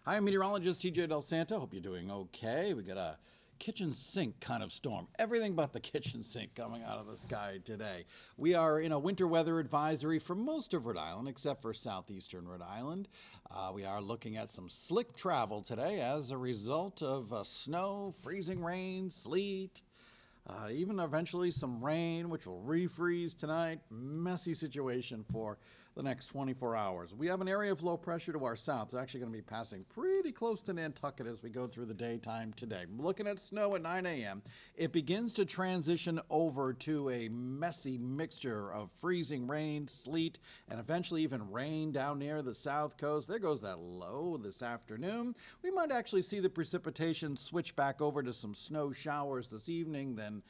Hi, I'm meteorologist TJ Del Santo. Hope you're doing okay. We got a kitchen sink kind of storm. Everything but the kitchen sink coming out of the sky today. We are in a winter weather advisory for most of Rhode Island, except for southeastern Rhode Island. We are looking at some slick travel today as a result of snow, freezing rain, sleet. Even eventually some rain, which will refreeze tonight. Messy situation for the next 24 hours. We have an area of low pressure to our south. It's actually going to be passing pretty close to Nantucket as we go through the daytime today. Looking at snow at 9 a.m., it begins to transition over to a messy mixture of freezing rain, sleet, and eventually even rain down near the south coast. There goes that low this afternoon. We might actually see the precipitation switch back over to some snow showers this evening, then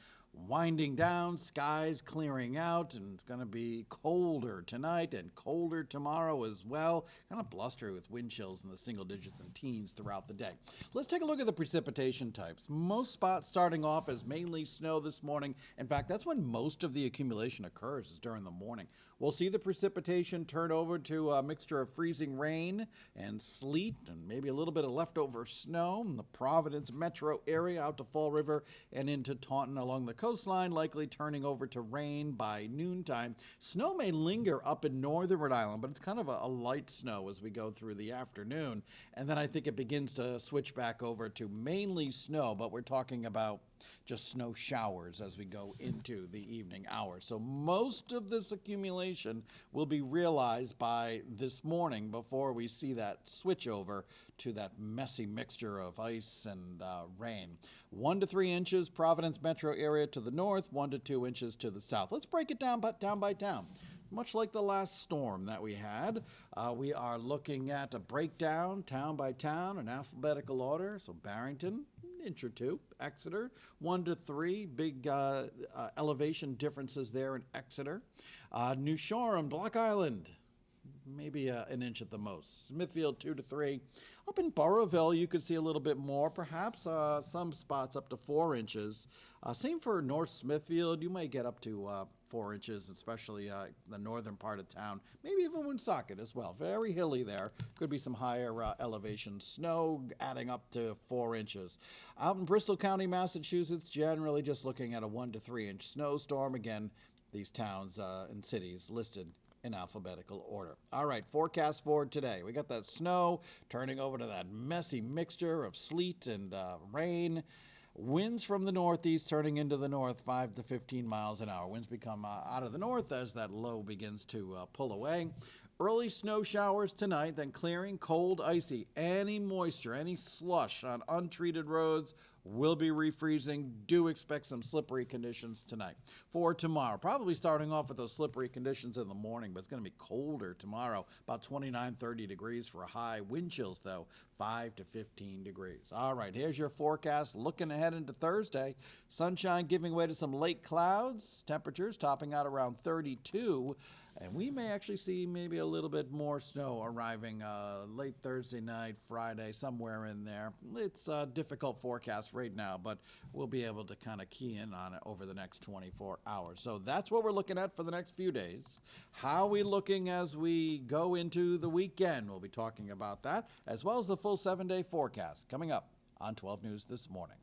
winding down, skies clearing out, and it's going to be colder tonight and colder tomorrow as well. Kind of blustery with wind chills in the single digits and teens throughout the day. Let's take a look at the precipitation types. Most spots starting off as mainly snow this morning. In fact, that's when most of the accumulation occurs, is during the morning. We'll see the precipitation turn over to a mixture of freezing rain and sleet and maybe a little bit of leftover snow in the Providence metro area out to Fall River and into Taunton along the coastline, likely turning over to rain by noontime. Snow may linger up in northern Rhode Island, but it's kind of a light snow as we go through the afternoon. And then I think it begins to switch back over to mainly snow, but we're talking about just snow showers as we go into the evening hours. So most of this accumulation will be realized by this morning before we see that switch over to that messy mixture of ice and rain. 1 to 3 inches, Providence metro area to the north, 1 to 2 inches to the south. Let's break it down by town. Much like the last storm that we had, we are looking at a breakdown town by town in alphabetical order. So Barrington, inch or two. Exeter, 1 to 3, big elevation differences there in Exeter. New Shoreham, Block Island, maybe an inch at the most. Smithfield, 2 to 3. Up in Burrowville, you could see a little bit more, perhaps some spots up to 4 inches. Same for North Smithfield. You may get up to 4 inches, especially the northern part of town. Maybe even Woonsocket as well. Very hilly there. Could be some higher elevation snow adding up to 4 inches. Out in Bristol County, Massachusetts, generally just looking at a 1 to 3 inch snowstorm. Again, these towns and cities listed in alphabetical order. All right, forecast for today. We got that snow turning over to that messy mixture of sleet and rain. Winds from the northeast turning into the north, 5 to 15 miles an hour. Winds become out of the north as that low begins to pull away. Early snow showers tonight, then clearing, cold, icy. Any moisture, any slush on untreated roads will be refreezing. Do expect some slippery conditions tonight. For tomorrow, probably starting off with those slippery conditions in the morning, but it's going to be colder tomorrow, about 29, 30 degrees for a high. Wind chills, though, 5 to 15 degrees. All right, here's your forecast. Looking ahead into Thursday, sunshine giving way to some late clouds, temperatures topping out around 32. And we may actually see maybe a little bit more snow arriving late Thursday night, Friday, somewhere in there. It's a difficult forecast right now, but we'll be able to kind of key in on it over the next 24 hours. So that's what we're looking at for the next few days. How are we looking as we go into the weekend? We'll be talking about that, as well as the full 7-day forecast coming up on 12 News this morning.